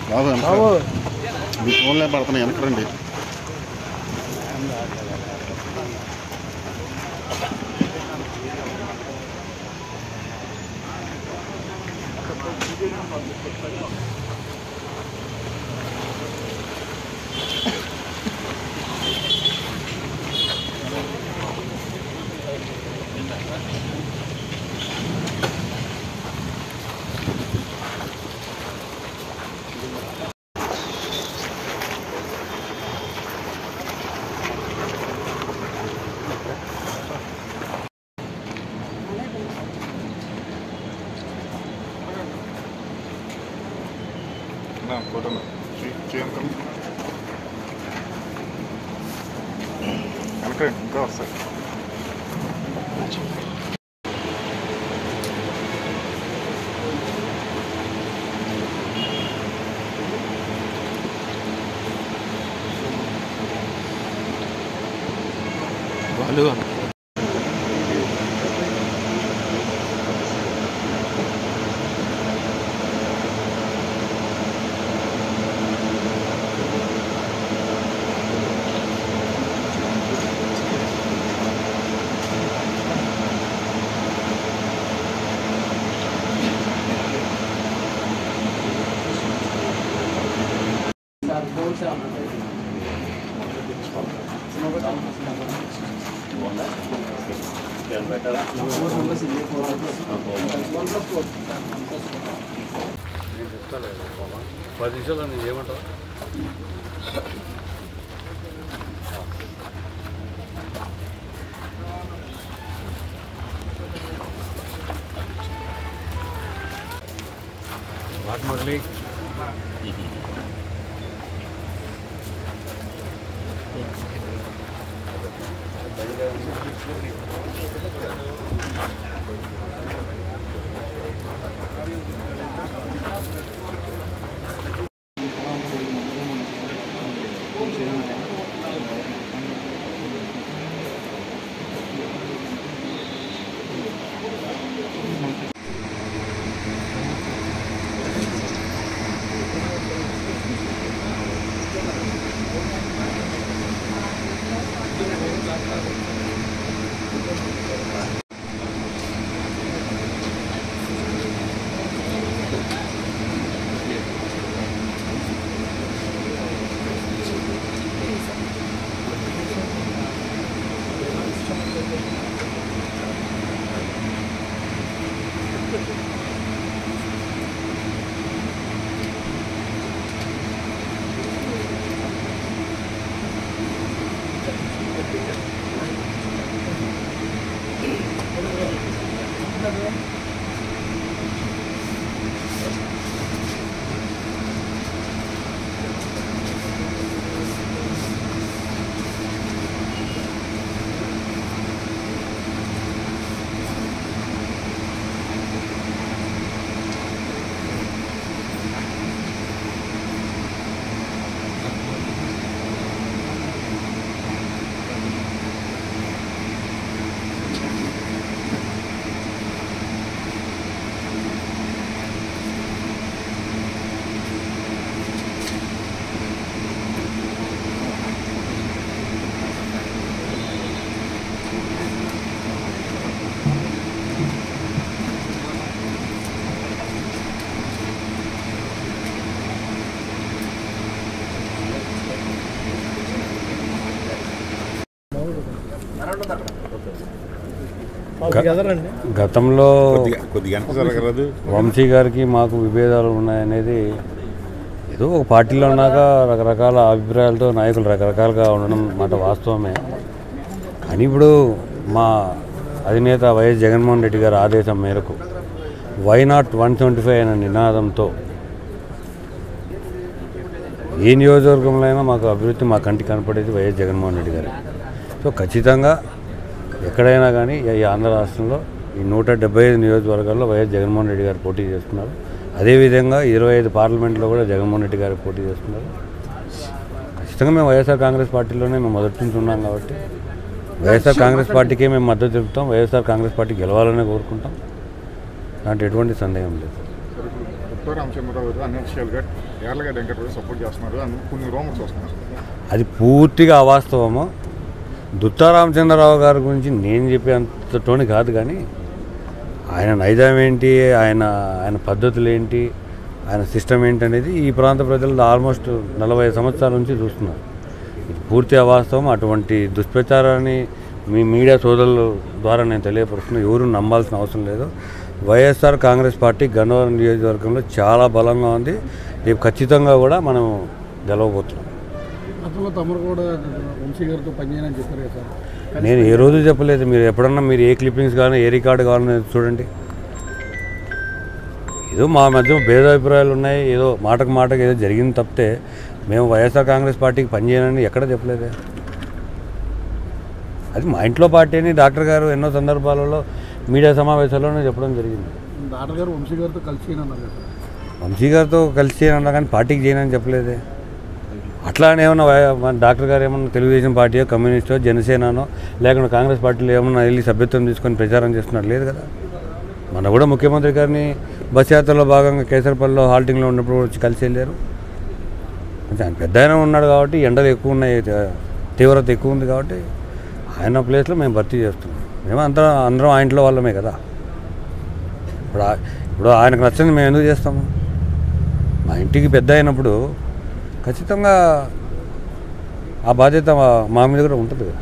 బాబు మీ ఫోన్లో పడుతున్నాయి వెనకరండి. ఫోటో వెనకరండి ఇంకా వస్తాయి. వాళ్ళు పది నిమిషాలు నేను ఏమంటావు? వాట్ మురళి గతంలో వంశీ గారికి మాకు విభేదాలు ఉన్నాయనేది ఏదో ఒక పార్టీలో ఉన్నాక రకరకాల అభిప్రాయాలతో నాయకులు రకరకాలుగా ఉండడం మాట వాస్తవమే. కానీ ఇప్పుడు మా అధినేత వైఎస్ జగన్మోహన్ రెడ్డి గారి ఆదేశం మేరకు వై నాట్ 175 అనే నినాదంతో ఏ నియోజకవర్గంలో అయినా మాకు అభివృద్ధి మా కంటికి కనపడేది వైఎస్ జగన్మోహన్ రెడ్డి గారు. సో ఖచ్చితంగా ఎక్కడైనా కానీ ఈ ఆంధ్ర రాష్ట్రంలో ఈ 175 నియోజకవర్గాల్లో వైఎస్ జగన్మోహన్ రెడ్డి గారు పోటీ చేస్తున్నారు. అదేవిధంగా 25 పార్లమెంట్లో కూడా జగన్మోహన్ రెడ్డి గారు పోటీ చేస్తున్నారు. ఖచ్చితంగా మేము వైఎస్ఆర్ కాంగ్రెస్ పార్టీలోనే మేము మొదటి నుంచి ఉన్నాం కాబట్టి వైఎస్ఆర్ కాంగ్రెస్ పార్టీకే మేము మద్దతు తెలుపుతాం. వైఎస్ఆర్ కాంగ్రెస్ పార్టీ గెలవాలనే కోరుకుంటాం. దాంట్లో ఎటువంటి సందేహం లేదు. రామచంద్రరావు అన్ని విషయాలుగా యార్లగడ్డ వెంకటరావు సపోర్ట్ చేస్తున్నారు అని కొన్ని రూమర్స్ వస్తున్నారు. అది పూర్తిగా అవాస్తవము. దుత్తా రామచంద్రరావు గారి గురించి నేను చెప్పేంతటోని కాదు, కానీ ఆయన నైజం ఏంటి, ఆయన పద్ధతులు ఏంటి, ఆయన సిస్టమ్ ఏంటి అనేది ఈ ప్రాంత ప్రజలు ఆల్మోస్ట్ 40 సంవత్సరాల నుంచి చూస్తున్నారు. ఇది పూర్తి అవాస్తవం. అటువంటి దుష్ప్రచారాన్ని మీ మీడియా సోదరుల ద్వారా నేను తెలియపరుస్తున్నా. ఎవరు నమ్మాల్సిన అవసరం లేదు. వైఎస్ఆర్ కాంగ్రెస్ పార్టీ గన్నవరం నియోజకవర్గంలో చాలా బలంగా ఉంది. రేపు ఖచ్చితంగా కూడా మనం గెలవబోతున్నాం. తమరు కూడా వంశీ గారితో పనిచేయని చెప్పారు కదా సార్? నేను ఏ రోజు చెప్పలేదు. మీరు ఎప్పుడన్నా మీరు ఏ క్లిప్పింగ్స్ కానీ ఏ రికార్డు కావాలని చూడండి. ఏదో మా మధ్య భేదాభిప్రాయాలు ఉన్నాయి, ఏదో మాటకు ఏదో జరిగింది తప్పితే మేము వైఎస్ఆర్ కాంగ్రెస్ పార్టీకి పనిచేయనని ఎక్కడ చెప్పలేదే. అది మా ఇంట్లో పార్టీ అని డాక్టర్ గారు ఎన్నో సందర్భాలలో మీడియా సమావేశాల్లోనే చెప్పడం జరిగింది. డాక్టర్ గారు వంశీ గారితో కలిసి అన్నారు కదా? వంశీ గారితో కలిసి చేయనన్నా కానీ పార్టీకి చేయనని చెప్పలేదే. అట్లా అని ఏమన్నా డాక్టర్ గారు ఏమన్నా తెలుగుదేశం పార్టీయో, కమ్యూనిస్టో, జనసేననో లేకుండా కాంగ్రెస్ పార్టీలో ఏమన్నా వెళ్ళి సభ్యత్వం తీసుకొని ప్రచారం చేస్తున్నారు లేదు కదా. మన కూడా ముఖ్యమంత్రి గారిని బస్ యాత్రలో భాగంగా కేసరపల్లిలో హాల్టింగ్లో ఉన్నప్పుడు వచ్చి కలిసి వెళ్ళారు. కొంచెం ఆయన పెద్ద ఆయన ఉన్నాడు కాబట్టి ఎండలు ఎక్కువ ఉన్నాయి, తీవ్రత ఎక్కువ ఉంది కాబట్టి ఆయన ప్లేస్లో మేము భర్తీ చేస్తున్నాం. మేము అందరం ఆ ఇంట్లో వాళ్ళమే కదా. ఇప్పుడు ఆయనకు నచ్చింది మేము ఎందుకు చేస్తాము? మా ఇంటికి పెద్ద అయినప్పుడు ఖచ్చితంగా ఆ బాధ్యత మా మీద కూడా ఉంటుంది కదా.